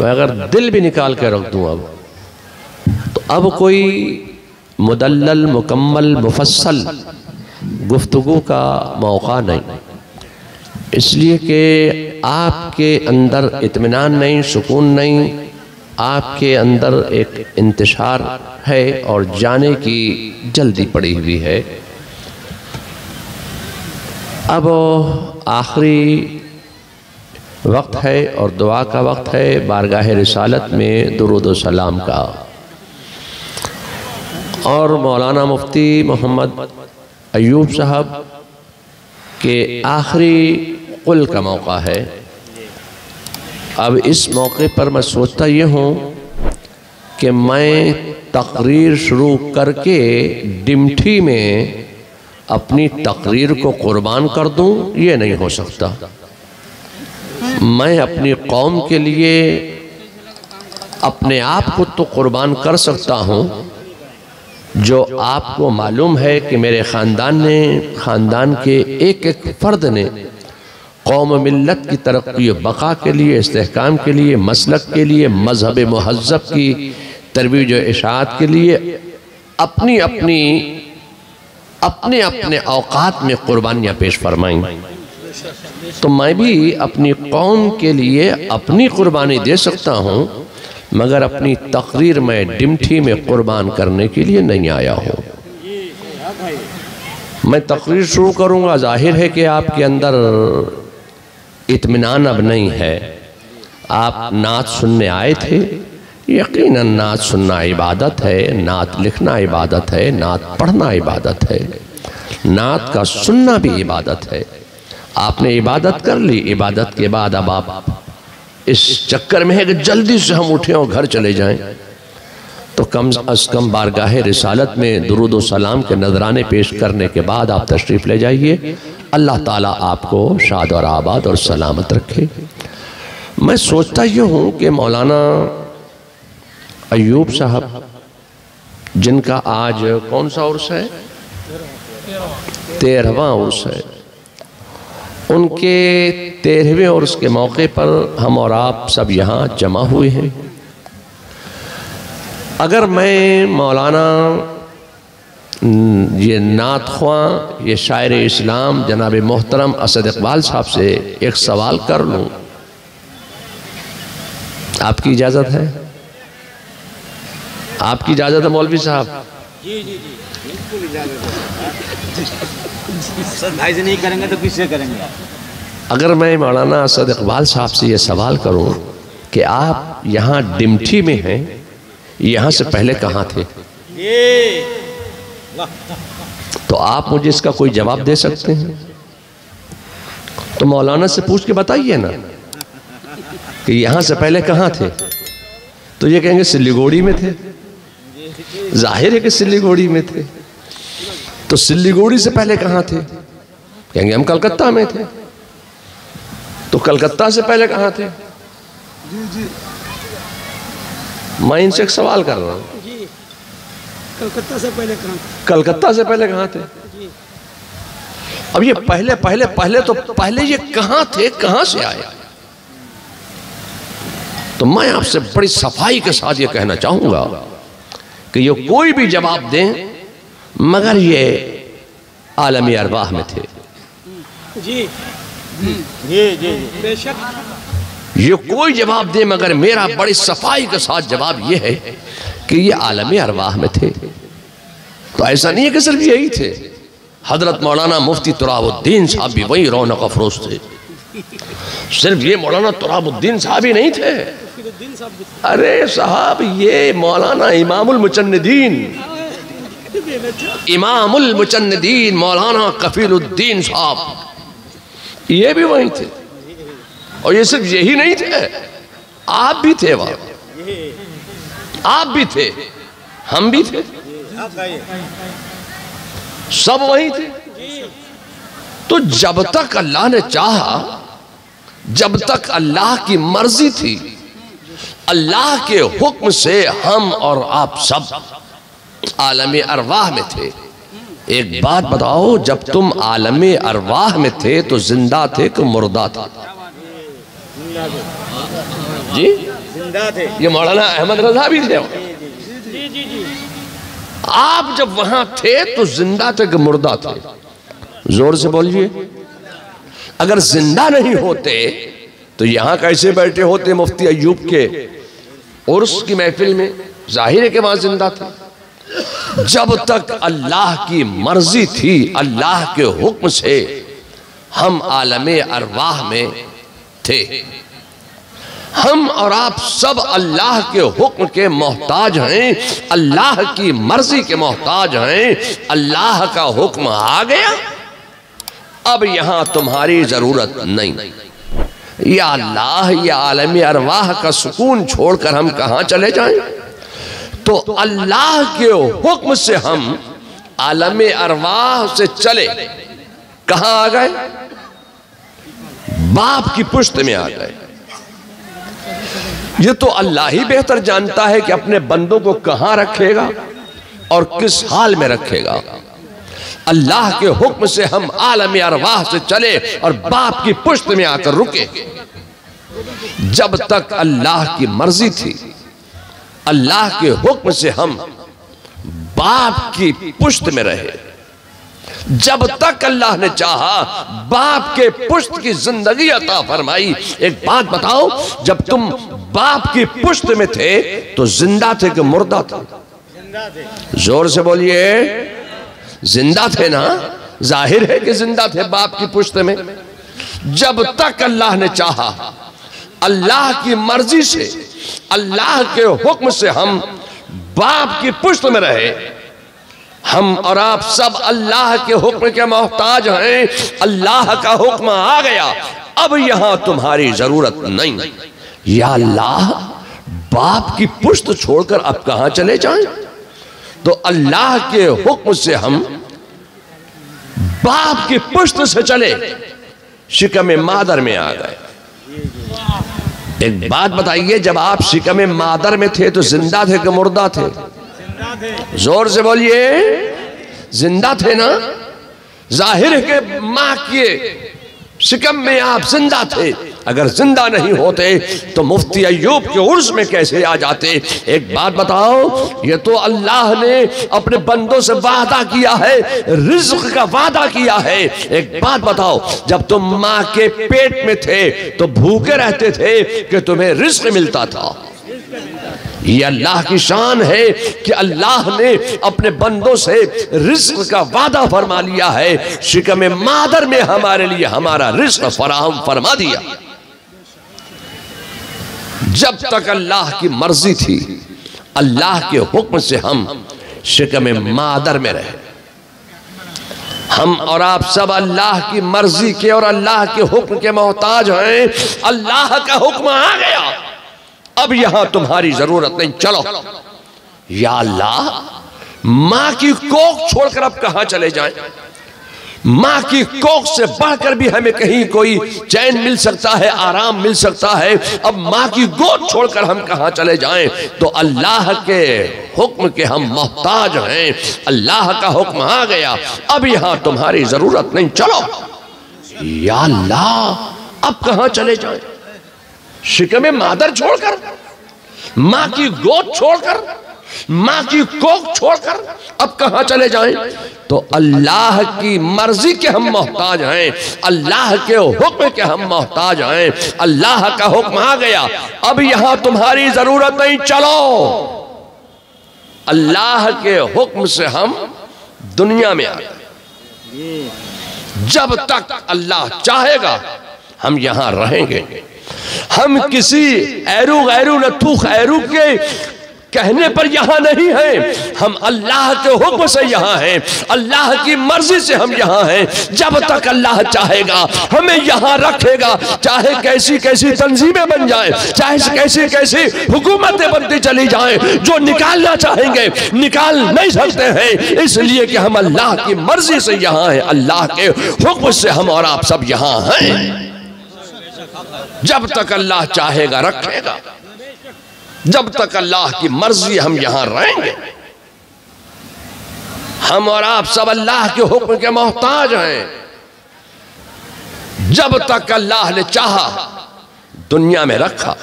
मैं अगर दिल भी निकाल के रख दूँ अब, तो अब कोई मुदल्लल मुकम्मल मुफस्सल गुफ्तगू का मौका नहीं, इसलिए कि आपके अंदर इत्मीनान नहीं, सुकून नहीं, आपके अंदर एक इंतशार है और जाने की जल्दी पड़ी हुई है। अब आखिरी वक्त है और दुआ का वक्त है, बारगाह रिसालत में दुरूद व सलाम का, और मौलाना मुफ्ती मोहम्मद अयूब साहब के आखिरी कुल का मौका है। अब इस मौके पर मैं सोचता ये हूँ कि मैं तकरीर शुरू करके डिमठी में अपनी तकरीर को कुर्बान कर दूँ, ये नहीं हो सकता। मैं अपनी कौम के लिए अपने आप को तो कुर्बान कर सकता हूँ, जो आपको मालूम है कि मेरे ख़ानदान के एक एक फ़र्द ने कौम मिल्लत की तरक्की बका के लिए, इस्तेहकाम के लिए, मसलक के लिए, मज़हब मुहज़्ज़ब की तरवीज व इशाअत के लिए अपने अपने औकात में कुर्बानियाँ पेश फरमाई। तो मैं भी अपनी कौम के लिए अपनी कुर्बानी दे सकता हूँ, मगर अपनी तकरीर में डिमठी में कुर्बान करने के लिए नहीं आया हूँ। मैं तकरीर शुरू करूँगा, जाहिर है कि आपके अंदर इत्मीनान अब नहीं है। आप नात सुनने आए थे, यकीनन नात सुनना इबादत है, नात लिखना इबादत है, नात पढ़ना इबादत है, नात का सुनना भी इबादत है। आपने इबादत कर ली, इबादत के बाद अब आप इस चक्कर में है कि जल्दी से हम उठें और घर चले जाएं, तो कम अज़ कम बारगाह रिसालत में दुरूद व सलाम के नजराने पेश करने के बाद आप तशरीफ़ ले जाइए। अल्लाह ताला आपको शाद और आबाद और सलामत रखे। मैं सोचता ये हूँ कि मौलाना अयूब साहब, जिनका आज कौन सा उर्स है, 13वां उर्स है, उनके 13वें उर्स के मौके पर हम और आप सब यहाँ जमा हुए हैं। अगर मैं मौलाना ये नात ख्वां, ये शायर इस्लाम जनाब मोहतरम असद इकबाल साहब से एक सवाल कर लूँ, आपकी इजाज़त है? आपकी इजाज़त है मौलवी साहब? जी जी जी बिल्कुल इजाज़त है। भाई से नहीं करेंगे तो किससे करेंगे? अगर मैं मौलाना असद इकबाल साहब से ये सवाल करूं कि आप यहाँ डिमठी में हैं, यहाँ से पहले कहाँ थे, तो आप मुझे इसका कोई जवाब दे सकते हैं? तो मौलाना से पूछ के बताइए ना कि यहाँ से पहले कहाँ थे। तो ये कहेंगे सिल्लीगुड़ी में थे। जाहिर है कि सिल्लीगुड़ी में थे। तो सिल्लीगुड़ी से पहले कहाँ थे? कहेंगे हम कलकत्ता में थे। तो कलकत्ता से पहले कहाँ थे? मैं इनसे एक सवाल कर रहा हूँ, कलकत्ता से पहले कहाँ थे? कलकत्ता से पहले कहाँ थे? अब ये पहले ये कहाँ थे, कहाँ से आए? तो मैं आपसे बड़ी सफाई के साथ ये कहना चाहूंगा कि ये कोई भी जवाब दें, मगर ये आलमी अरवाह में थे। जी जी जी बेशक। ये कोई जवाब दे, मगर मेरा बड़ी सफाई के साथ जवाब ये है कि ये आलमी अरवाह में थे। तो ऐसा नहीं है कि सिर्फ यही थे। हजरत मौलाना मुफ्ती तुराबुद्दीन साहब भी वही रौनक अफरोज थे। सिर्फ ये मौलाना तुराबुद्दीन साहब ही नहीं थे। अरे साहब, ये मौलाना इमामुल मुचन्निदीन मौलाना कफीलुद्दीन साहब, ये भी वही थे। और ये सिर्फ यही नहीं थे, आप भी थे वहां, आप भी थे, हम भी थे, सब वही थे। तो जब तक अल्लाह ने चाहा, जब तक अल्लाह की मर्जी थी, अल्लाह के हुक्म से हम और आप सब आलमे अरवाह में थे। एक बात बताओ, जब तुम आलमे अरवाह में थे तो जिंदा थे कि मुर्दा थे? जी जिंदा थे। ये मौलाना अहमद रजा भी थे। जी जी जी। आप जब वहां थे तो जिंदा थे कि मुर्दा थे? जोर से बोलिए। अगर जिंदा नहीं होते तो यहां कैसे बैठे होते मुफ्ती अय्यूब के उर्स की महफिल में? जाहिर है कि वहां जिंदा थे। जब तक अल्लाह की मर्जी थी, अल्लाह के हुक्म से हम आलमे अरवाह में थे। हम और आप सब अल्लाह के हुक्म के मोहताज हैं, अल्लाह की मर्जी के मोहताज हैं। अल्लाह का हुक्म आ गया, अब यहां तुम्हारी जरूरत नहीं। या अल्लाह, या आलम अरवाह का सुकून छोड़कर हम कहां चले जाएं? तो अल्लाह के हुक्म से हम आलम अरवाह से चले कहां आ गए? बाप की पुश्त में आ गए। ये तो अल्लाह ही बेहतर जानता है कि अपने बंदों को कहां रखेगा और किस हाल में रखेगा। अल्लाह के हुक्म से हम आलम अरवाह से चले और बाप की पुश्त में आकर रुके। जब तक अल्लाह की मर्जी थी, अल्लाह के हुक्म से हम बाप की पुश्त में रहे। जब तक अल्लाह ने चाहा बाप के पुश्त की जिंदगी अता फरमाई। एक बात बताओ, जब तुम बाप की पुश्त में थे तो जिंदा थे कि मुर्दा थे? जिंदा थे। जोर से बोलिए। जिंदा थे ना? जाहिर है कि जिंदा थे बाप की पुश्त में। जब तक अल्लाह ने चाहा, अल्लाह की मर्जी से, अल्लाह के हुक्म से हम बाप की पुश्त में रहे। हम और आप सब अल्लाह के हुक्म के मोहताज हैं। अल्लाह का हुक्म आ गया, अब यहां तुम्हारी जरूरत नहीं। या अल्लाह, बाप की पुश्त छोड़कर अब कहां चले जाएं? तो अल्लाह के हुक्म से हम बाप की पुश्त से चले, शिकम मादर में आ गए। एक बात बताइए, जब आप शिकम मादर में थे तो जिंदा थे कि मुर्दा थे? जिंदा थे। जोर से बोलिए। जिंदा थे ना? जाहिर है कि मां के शिकम में आप जिंदा थे। अगर जिंदा नहीं होते तो मुफ्ती अय्यूब के उर्स में कैसे आ जाते? एक बात बताओ, ये तो अल्लाह ने अपने बंदों से वादा किया है, रिज़्क़ का वादा किया है। एक बात बताओ, जब तुम मां के पेट में थे तो भूखे रहते थे कि तुम्हें रिज़्क़ मिलता था? ये अल्लाह की शान है कि अल्लाह ने अपने बंदों से रिज़्क़ का वादा फरमा लिया है। शिकम मादर में हमारे लिए हमारा रिज़्क़ फराहम फरमा दिया। जब तक अल्लाह की मर्जी थी, अल्लाह के हुक्म से हम शिकम मादर में रहे। हम और आप सब अल्लाह की मर्जी के और अल्लाह के हुक्म के मोहताज हैं। अल्लाह का हुक्म आ गया, अब यहां तुम्हारी जरूरत नहीं, चलो। या अल्लाह, मां की कोख छोड़कर अब कहां चले जाएं? मां की कोख से बढ़कर भी हमें कहीं कोई चैन मिल सकता है, आराम मिल सकता है। अब मां की गोद छोड़कर हम कहां चले जाएं? तो अल्लाह के हुक्म के हम मोहताज हैं। अल्लाह का हुक्म आ गया, अब यहां तुम्हारी जरूरत नहीं, चलो। या अल्लाह, अब कहां चले जाएं? शिकम मादर छोड़कर, मां की गोद छोड़कर, मां की कोख छोड़कर अब कहां चले जाएं? तो अल्लाह की मर्जी के हम मोहताज हैं, अल्लाह के हुक्म के हम मोहताज हैं। अल्लाह का हुक्म आ गया, अब यहां तुम्हारी जरूरत नहीं, चलो। अल्लाह के हुक्म से हम दुनिया में आ गए। जब तक अल्लाह चाहेगा हम यहां रहेंगे। हम किसी ऐरू गैरू नथू खैरू के कहने पर यहां नहीं है, हम अल्लाह के हुक्म से यहां हैं, अल्लाह की मर्जी से हम यहां हैं। जब तक अल्लाह चाहेगा हमें यहां रखेगा, चाहे कैसी कैसी तंजीमें बन जाए, चाहे कैसी कैसी हुकूमतें बनती चली जाएं, जो निकालना चाहेंगे निकाल नहीं सकते हैं, इसलिए कि हम अल्लाह की मर्जी से यहां हैं, अल्लाह के हुक्म से हम और आप सब यहां हैं। जब तक अल्लाह चाहेगा रखेगा, जब तक अल्लाह की मर्जी हम यहां रहेंगे। हम और आप सब अल्लाह के हुक्म के मोहताज हैं। जब तक अल्लाह ने चाहा दुनिया में रखा।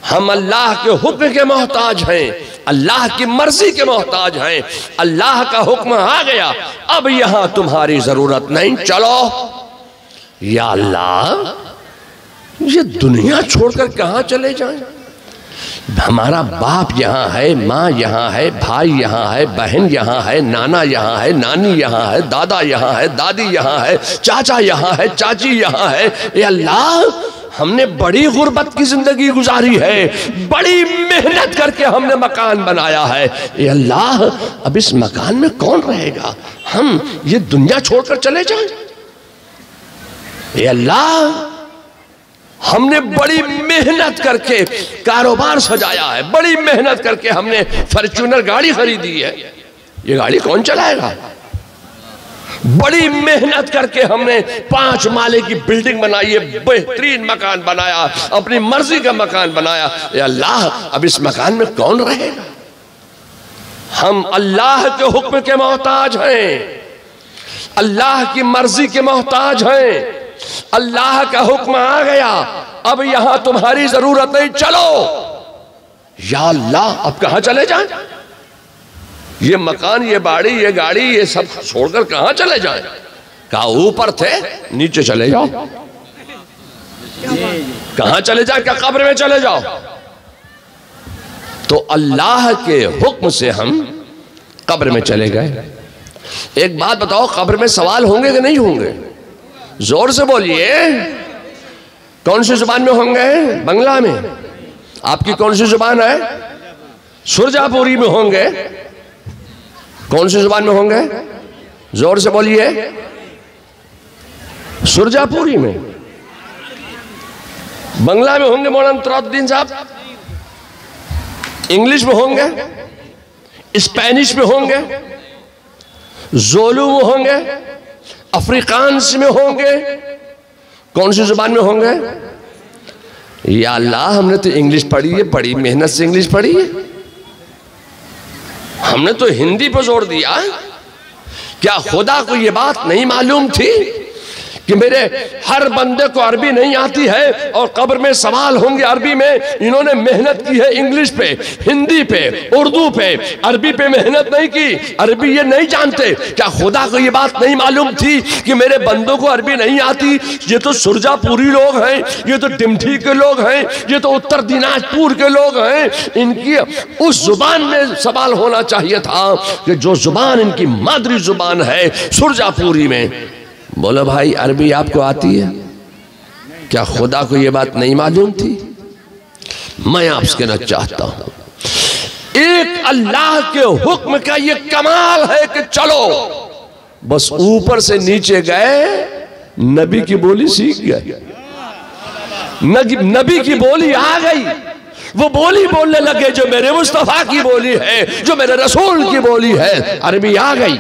हम अल्लाह के हुक्म के मोहताज हैं, अल्लाह की मर्जी के मोहताज हैं। अल्लाह का हुक्म आ गया, अब यहां तुम्हारी जरूरत नहीं, चलो। या अल्लाह, ये दुनिया छोड़कर कहां चले जाएं? हमारा बाप यहाँ है, माँ यहाँ है, भाई यहाँ है, बहन यहाँ है, नाना यहाँ है, नानी यहाँ है, दादा यहाँ है, दादी यहाँ है, चाचा यहाँ है, चाची यहाँ है। ए अल्लाह, हमने बड़ी गुर्बत की जिंदगी गुजारी है, बड़ी मेहनत करके हमने मकान बनाया है। ए अल्लाह, अब इस मकान में कौन रहेगा? हम ये दुनिया छोड़कर चले जाएं? ए अल्लाह, हमने बड़ी मेहनत करके कारोबार सजाया है, बड़ी मेहनत करके हमने फॉर्च्यूनर गाड़ी खरीदी है, ये गाड़ी कौन चलाएगा? बड़ी मेहनत करके हमने 5 माले की बिल्डिंग बनाई है, बेहतरीन मकान बनाया, अपनी मर्जी का मकान बनाया। या अल्लाह, अब इस मकान में कौन रहेगा? हम अल्लाह के हुक्म के मोहताज हैं, अल्लाह की मर्जी के मोहताज हैं। अल्लाह का हुक्म आ गया, अब यहां तुम्हारी जरूरत नहीं, चलो। या अल्लाह, अब कहां चले जाएं? ये मकान, ये बाड़ी, ये गाड़ी, ये सब छोड़कर कहां चले जाएं? कहा ऊपर थे, नीचे चले जाओ। कहां चले जाए? क्या कब्र में चले जाओ? तो अल्लाह के हुक्म से हम कब्र में चले गए। एक बात बताओ, कब्र में सवाल होंगे कि नहीं होंगे? जोर से बोलिए। कौन सी जुबान में होंगे? बंगला में। आपकी कौन सी जुबान है? सुरजापुरी में होंगे। कौन सी जुबान में होंगे? जोर से बोलिए। सुरजापुरी में। बंगला में होंगे मौलाना तराउद्दीन साहब, इंग्लिश में होंगे, स्पेनिश में होंगे, जोलू में होंगे, अफ्रीकांस में होंगे। कौन सी जुबान में होंगे? या अल्लाह, हमने तो इंग्लिश पढ़ी है, बड़ी मेहनत से इंग्लिश पढ़ी है, हमने तो हिंदी पर जोर दिया। क्या खुदा को यह बात नहीं मालूम थी कि मेरे हर बंदे को अरबी नहीं आती है और कब्र में सवाल होंगे अरबी में? इन्होंने मेहनत की है इंग्लिश पे, हिंदी पे, उर्दू पे, अरबी पे मेहनत नहीं की, अरबी ये नहीं जानते। क्या खुदा को ये बात नहीं मालूम थी कि मेरे बंदों को अरबी नहीं आती? ये तो सुरजापुरी लोग हैं, ये तो डिमठी के लोग हैं, ये तो उत्तर दिनाजपुर के लोग हैं, इनकी उस जुबान में सवाल होना चाहिए था कि जो जुबान इनकी मादरी जुबान है, सुरजापुरी में। बोलो भाई, अरबी आपको आती है? क्या खुदा को यह बात नहीं मालूम थी? मैं आपसे कहना चाहता हूं, एक अल्लाह के हुक्म का यह कमाल है कि चलो, बस ऊपर से नीचे गए, नबी की बोली सीख गए, नबी की बोली आ गई, वो बोली बोलने लगे जो मेरे मुस्तफा की बोली है, जो मेरे रसूल की बोली है, अरबी आ गई।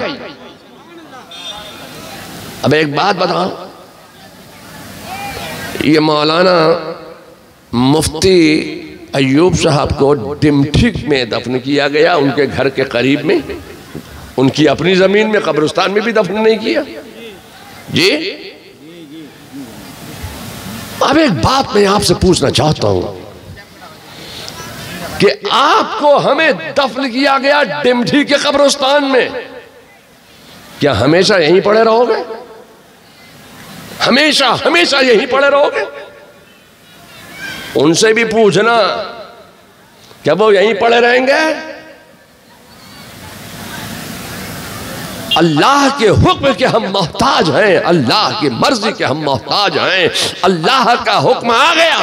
अब एक बात बताओ, ये मौलाना मुफ्ती अयूब साहब को डिमठी में दफन किया गया, उनके घर के करीब में, उनकी अपनी जमीन में, कब्रिस्तान में भी दफन नहीं किया जी। अब एक बात मैं आपसे पूछना चाहता हूं कि आपको हमें दफन किया गया डिमठी के कब्रिस्तान में, क्या हमेशा यहीं पड़े रहोगे? हमेशा हमेशा यहीं पड़े रहोगे? उनसे भी पूछना, क्या वो यहीं पड़े रहेंगे? अल्लाह के हुक्म के हम मोहताज हैं, अल्लाह की मर्जी के हम मोहताज हैं। अल्लाह का हुक्म आ गया,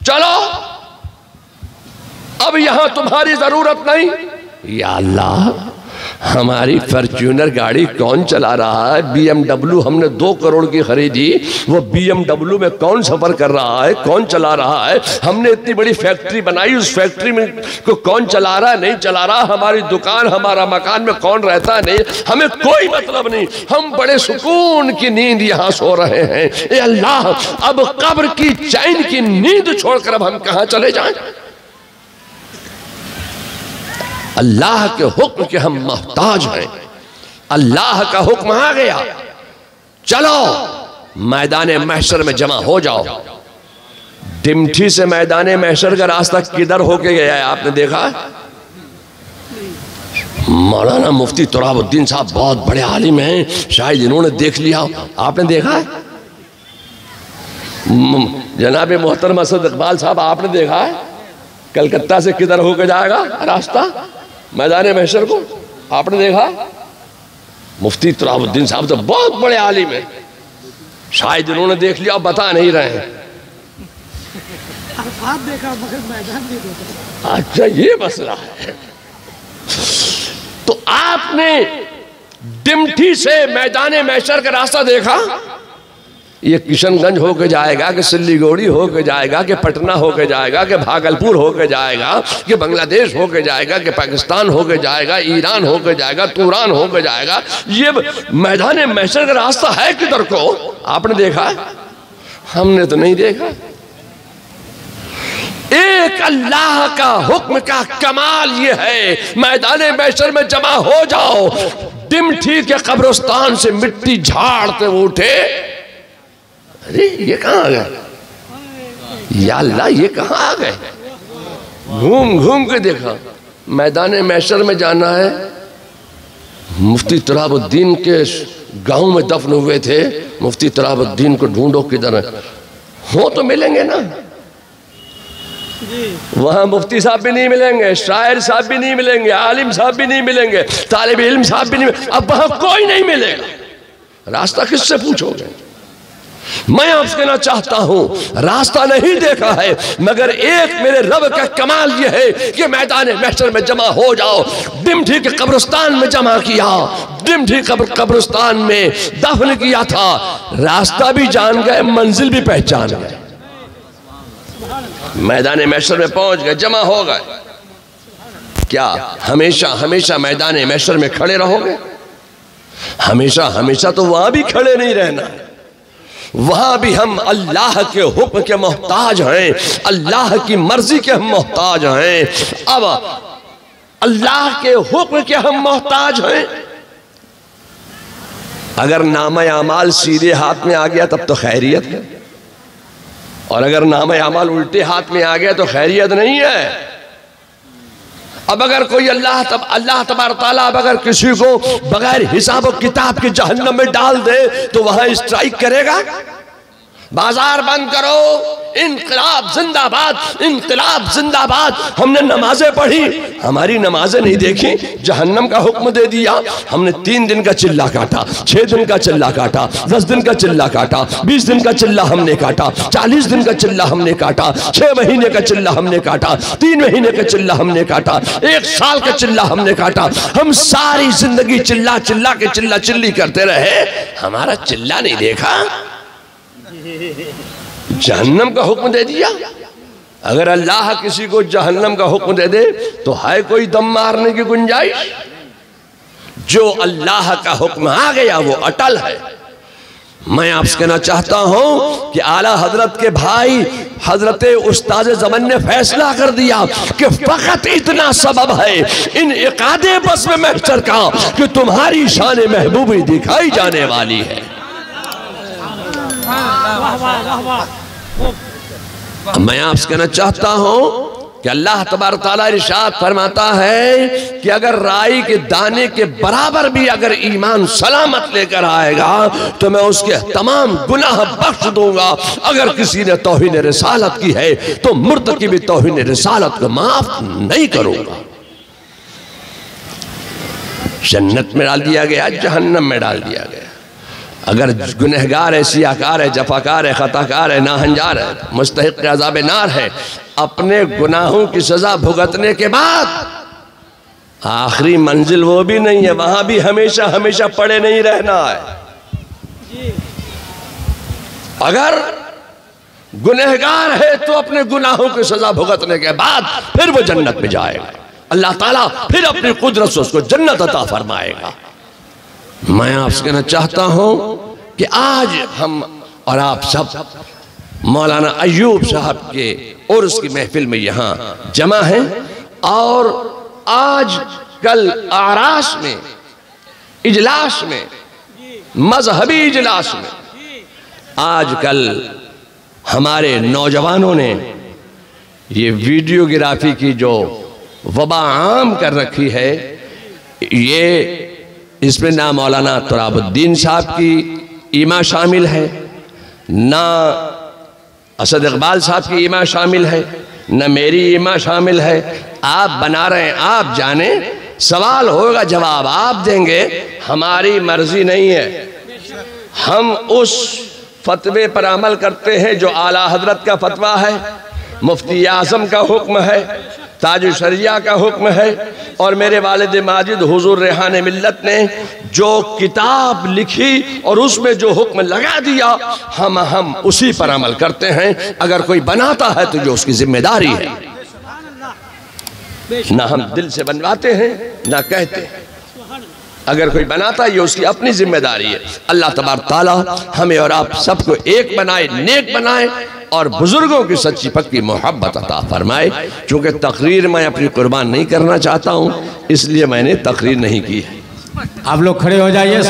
चलो, अब यहां तुम्हारी जरूरत नहीं। या अल्लाह, हमारी फॉर्च्यूनर गाड़ी कौन चला रहा है? BMW हमने 2 करोड़ की खरीदी, वो BMW में कौन सफर कर रहा है, कौन चला रहा है? हमने इतनी बड़ी फैक्ट्री बनाई, उस फैक्ट्री में को कौन चला रहा है, नहीं चला रहा? हमारी दुकान, हमारा मकान में कौन रहता है, नहीं, हमें कोई मतलब नहीं। हम बड़े सुकून की नींद यहां सो रहे हैं। ए अल्लाह, अब कब्र की चैन की नींद छोड़कर अब हम कहां चले जाएं? अल्लाह के हुक्म के हम मोहताज हैं। अल्लाह का हुक्म आ गया, चलो मैदान महशर में जमा हो जाओ। डिमठी से मैदाने महशर का रास्ता किधर होके गया है आपने देखा? मौलाना मुफ्ती तुराबुद्दीन साहब बहुत बड़े आलिम हैं, शायद इन्होंने देख लिया, आपने देखा है? जनाब मोहतरम असद इकबाल साहब आपने देखा है कलकत्ता से किधर होकर जाएगा रास्ता मैदाने महशर को? आपने देखा? मुफ्ती तुराबुद्दीन साहब तो बहुत बड़े आलिम हैं, शायद इन्होंने देख लिया, बता नहीं रहे हैं। देखा मगर मैदान नहीं देखा। अच्छा ये मसला है। तो आपने डिमठी से मैदाने महशर का रास्ता देखा? ये किशनगंज होके जाएगा कि सिल्लीगुड़ी होके जाएगा कि पटना होके जाएगा कि भागलपुर होके जाएगा कि बांग्लादेश होके जाएगा कि पाकिस्तान होके जाएगा, ईरान होके जाएगा, तुरान होके जाएगा, ये मैदाने महशर का रास्ता है किधर को? आपने देखा? हमने तो नहीं देखा। एक अल्लाह का हुक्म का कमाल ये है, मैदाने महशर में जमा हो जाओ। डिमठी के कब्रिस्तान से मिट्टी झाड़ते उठे, अरे ये कहाँ आ गए? या अल्लाह ये कहाँ आ गए? घूम घूम के देखा, मैदाने महशर में जाना है। मुफ्ती तुराबुद्दीन के गांव में दफन हुए थे, मुफ्ती तुराबुद्दीन को ढूंढो किधर हो तो मिलेंगे ना। वहां मुफ्ती साहब भी नहीं मिलेंगे, शायर साहब भी नहीं मिलेंगे, आलिम साहब भी नहीं मिलेंगे, तालिब इल्म साहब भी नहीं मिलेंगे, अब वहां कोई नहीं मिलेगा। रास्ता किससे पूछोगे? मैं आपसे कहना चाहता हूं, रास्ता नहीं देखा है, मगर एक मेरे रब का कमाल यह है कि मैदान महशर में जमा हो जाओ। डिमठी के कब्रिस्तान में जमा किया, डिमठी कब्रिस्तान में दफन किया था, रास्ता भी जान गए, मंजिल भी पहचान गए, मैदान महशर में पहुंच गए, जमा हो गए। क्या हमेशा हमेशा मैदान महशर में खड़े रहोगे? हमेशा हमेशा तो वहां भी खड़े नहीं रहना, वहां भी हम अल्लाह के हुक्म के मोहताज हैं, अल्लाह की मर्जी के हम मोहताज हैं। अब अल्लाह के हुक्म के हम मोहताज हैं। अगर नामा अमाल सीधे हाथ में आ गया तब तो खैरियत है, और अगर नामा अमाल उल्टे हाथ में आ गया तो खैरियत नहीं है। अब अगर कोई अल्लाह तबारक तआला अब अगर किसी को बगैर हिसाब और किताब के जहन्नम में डाल दे तो वहां स्ट्राइक करेगा? बाजार बंद करो, इनकलाब जिंदाबाद, इनकलाब जिंदाबाद। हमने नमाजें पढ़ी, हमारी नमाजें नहीं देखी, जहन्नम का हुक्म दे दिया। हमने 3 दिन का चिल्ला काटा, 6 दिन का चिल्ला काटा, 10 दिन का चिल्ला काटा, 20 दिन का चिल्ला हमने काटा, 40 दिन का चिल्ला हमने काटा, 6 महीने का चिल्ला हमने काटा, 3 महीने का चिल्ला हमने काटा, 1 साल का चिल्ला हमने काटा। हम सारी जिंदगी चिल्ला चिल्ला के चिल्ला चिल्ली करते रहे, हमारा चिल्ला नहीं देखा, जहन्नम का हुक्म दे दिया। अगर अल्लाह किसी को जहन्नम का हुक्म दे दे तो है कोई दम मारने की गुंजाइश? जो अल्लाह का हुक्म आ गया वो अटल है। मैं आपसे कहना चाहता हूं कि आला हजरत के भाई हजरत उस्ताद ज़मान ने फैसला कर दिया कि फकत इतना सबब है इन इकादे बस में महशर का कि तुम्हारी शान महबूबी दिखाई जाने वाली है। मैं आपसे कहना चाहता हूं कि अल्लाह तबारक तआला इरशाद फरमाता है कि अगर राई के दाने के बराबर भी अगर ईमान सलामत लेकर आएगा तो मैं उसके तमाम गुनाह बख्श दूंगा। अगर किसी ने तौहीन रिसालत की है तो मुर्तकी भी तौहीन रिसालत को माफ नहीं करूंगा। जन्नत में डाल दिया गया, जहन्नम में डाल दिया गया। अगर गुनहगार है, सियाकार है, जफाकार है, खताकार है, नाहंजार है, मुस्तहिक़ अज़ाब नार है, अपने गुनाहों की सजा भुगतने के बाद आखिरी मंजिल वो भी नहीं है, वहां भी हमेशा हमेशा पड़े नहीं रहना है। अगर गुनहगार है तो अपने गुनाहों की सजा भुगतने के बाद फिर वो जन्नत में जाएगा, अल्लाह ताला फिर अपनी कुदरत से उसको जन्नत अता फरमाएगा। मैं आपसे कहना चाहता हूं कि आज हम और आप सब मौलाना अय्यूब साहब के और उसकी महफिल में यहाँ जमा हैं, और आज कल आराश में इजलास में, मजहबी इजलास में आज कल हमारे नौजवानों ने ये वीडियोग्राफी की जो वबा आम कर रखी है, ये इसमें ना मौलाना तुराबुद्दीन साहब की ईमा शामिल है, ना असद इकबाल साहब की ईमा शामिल है, न मेरी ईमा शामिल है। आप बना रहे हैं, आप जाने, सवाल होगा जवाब आप देंगे, हमारी मर्जी नहीं है। हम उस फतवे पर अमल करते हैं जो आला हजरत का फतवा है, मुफ्ती आज़म का हुक्म है, ताज शरिया का हुक्म है, और मेरे वालिद माजिद हुजूर रेहान मिल्लत ने जो किताब लिखी और उसमें जो हुक्म लगा दिया, हम उसी पर अमल करते हैं। अगर कोई बनाता है तो जो उसकी जिम्मेदारी है, ना हम दिल से बनवाते हैं ना कहते हैं। अगर कोई बनाता है ये उसकी अपनी जिम्मेदारी है। अल्लाह तबारक ताला हमें और आप सबको एक बनाए, नेक बनाए, और बुजुर्गों की सच्ची पक्की मोहब्बत अता फरमाए। चूंकि तकरीर मैं अपनी कुर्बान नहीं करना चाहता हूँ, इसलिए मैंने तकरीर नहीं की है। आप लोग खड़े हो जाइए।